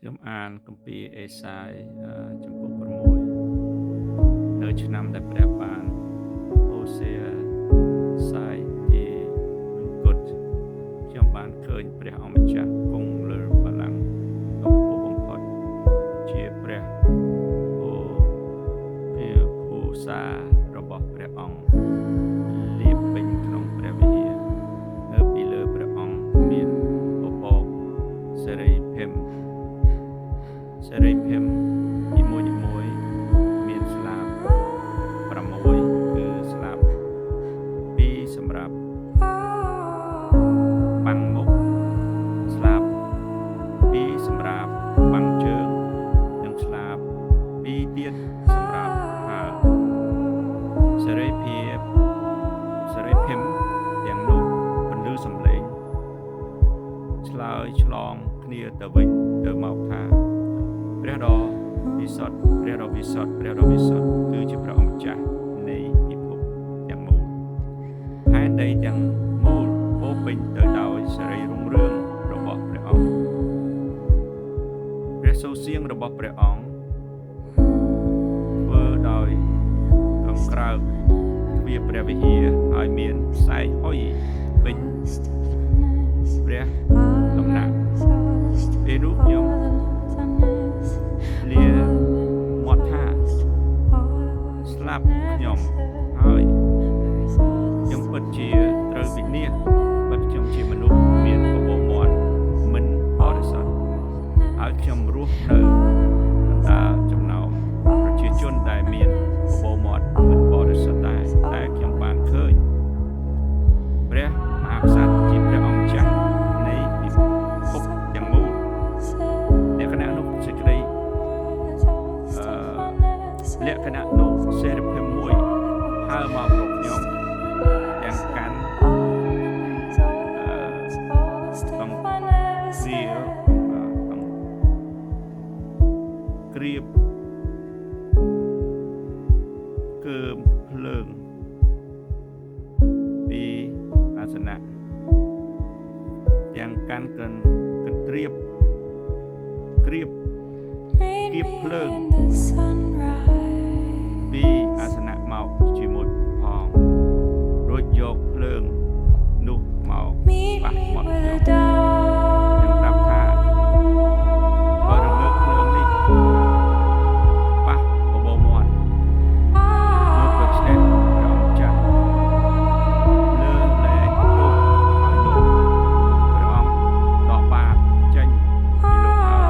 ខ្ញុំអានគម្ពីរអេសាយចំពោះ6នៅឆ្នាំដែលព្រះបានអូសេសាយទីមង្គតខ្ញុំបានឃើញព្រះអម្ចាស់គង់លើបល្ល័ង្កដ៏ខ្ពស់បំផុតជាព្រះភូសារបស់ព្រះអង្គលាបពេញក្នុងព្រះវិហារនៅពីលើព្រះអង្គមានពពកសេរីភិមនីមួយមានស្លាប6គឺស្លាប2សម្រាប់បាំងមុខស្លាប2សម្រាប់បាំងជើងនិងស្លាប2ទៀតសម្រាប់ហើរសេរីភិមទាំងនោះបន្លឺសំឡេងឆ្លើយឆ្លងគ្នាទៅវិញទៅមកថាព្រះដ៏វិសុទ្ធគឺជាព្រះអម្ចាស់នៃពិភពទាំងមូលផែនដីទាំងមូលពោពេញទៅដោយសេរីរុងរឿងរបស់ព្រះអង្គព្រះសូរសៀងរបស់ព្រះអង្គធ្វើដោយកង្ក្រើកទ្វារព្រះវិហារឲ្យមានផ្សែងហុយពេញព្រះដំណាក់ពេលនោះខ្ញុំលាមាត់ថាស្លាប់ខ្ញុំហើយខ្ញុំពិតជាត្រូវវិនាសបើខ្ញុំជាមនុស្សមានបបោមាត់មិនបរិសុទ្ធហើយខ្ញុំរស់នៅបណ្ដាចំណោមប្រជាជនដែលមានបបោមាត់មិនបរិសុទ្ធតែខ្ញុំបានឃើញព្រះមហាក្សត្រជាព្រះអង្គម្ចាស់នៃពិភពទាំងមូលលក្ខណៈនោះសេចក្តីលក្ខណៈនោះសេរីភាពមួយហើមករកខ្ញុំទាំងកាន់ต้องក្រៀបគឺភ្លើងពីអាសនៈទាំងកាន់កន្ត្រៀបក្រៀបគៀបភ្លើងពីអាសនៈមកជាមួយផងរួចយកភ្លើងនោះមកប៉ះមាត់ខ្ញុំខ្ញុំប្រាប់ថាបើរងើកភ្លើងនេះប៉ះបបោមាត់លោកដូច្នេះព្រះអង្គចាស់លើលែងនោះឲ្យលោកព្រះអង្គដកបាបចេញពីលោកហើយ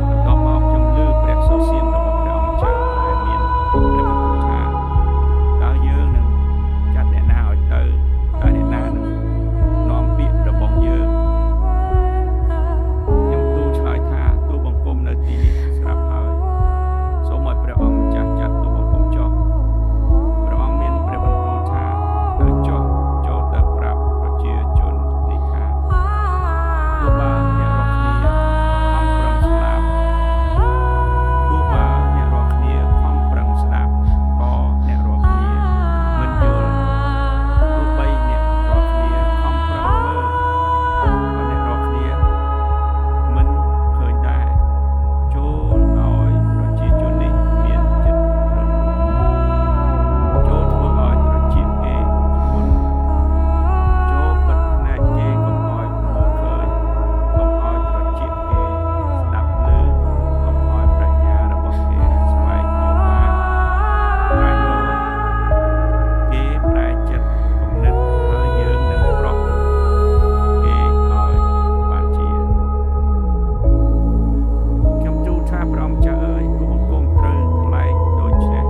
បន្ទាប់មកខ្ញុំឮព្រះសូរសៀងរបស់ព្រះអង្គចាស់ដែលមានព្រះបន្ទូលថាតើយើងនឹងចាត់អ្នកណាឲ្យទៅតើអ្នកណានឹងនាំពាក្យរបស់យើងខ្ញុំទូលឆ្លើយថាទូលបង្គំនៅទីនេះស្រាប់ហើយសូមឲ្យព្រះអង្គម្ចាស់ចាត់ទូលបង្គំចុះព្រះអង្គមានព្រះបន្ទូលថាទៅចុះចូលទៅប្រាប់ប្រជាជននេះថាទោះបើអ្នករាល់គ្នាខំប្រឹងស្ដាប់ក៏អ្នករាល់គ្នាមិនយល់ទោះបីអ្នករាល់គ្នាខំប្រឹងមើលក៏អ្នករាល់គ្នាមិនឃើញដែរចូលឲ្យប្រជាជននេះមានចិត្តរឹងចូលធ្វើឲ្យត្រចៀកគេមុនចូលបិទភ្នែកគេកុំឲ្យមើលឃើញកុំឲ្យត្រចៀកគេស្ដាប់ឮកុំឲ្យប្រាជ្ញារបស់គេស្វែងយល់បានប្រែរកគេប្រែចិត្តគំនិតហើយយើងនឹងប្រោះគេឲ្យបានជាខ្ញុំទូលថាព្រះអង្គម្ចាស់អើយគូបង្គំត្រូវថ្លែងដូចនេះ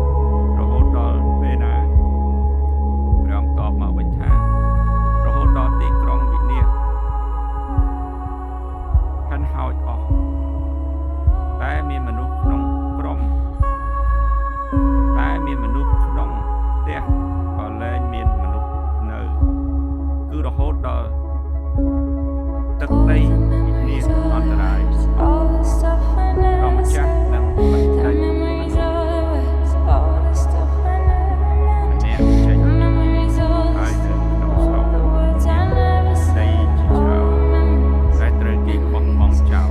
រហូតដល់ពេលណាព្រះអង្គតបមកវិញថារហូតដល់ទីក្រុងវិនាសហិនហោចអស់តែមានមនុស្សក្នុងក្រុមតែមានមនុស្សក្នុងផ្ទះក៏លែងមានមនុស្សនៅគឺរហូតដល់ទឹកដីវិនាសអន្តរាយព្រះម្ចាស់នឹងបន្ថែមមនុស្សម្នាក់ចេញហើយនៅក្នុងស្រុកដីជាច្រើនតែត្រូវគេបោះបង់ចោល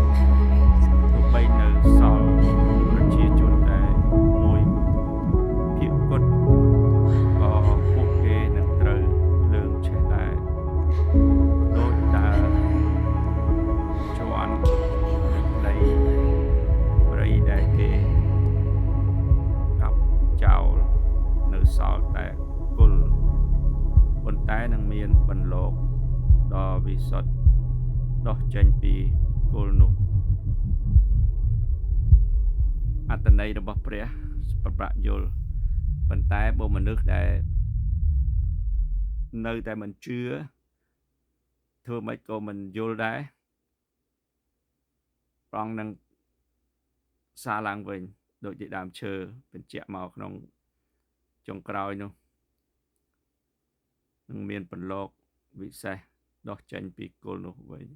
ដោះចេញពីគល់នោះអត្តន័យរបស់ព្រះប្រប្រាក់យល់ប៉ុន្តែបើមនុស្សដែលនៅតែមិនជឿធ្វើម៉េចក៏មិនយល់ដែរព្រះអង្គនឹងសារឡើងវិញដូចជាដើមឈើបញ្ជាក់មកក្នុងចុងក្រោយនោះនឹងមានពន្លកវិសេសដោះចេញពីគល់នោះវិញ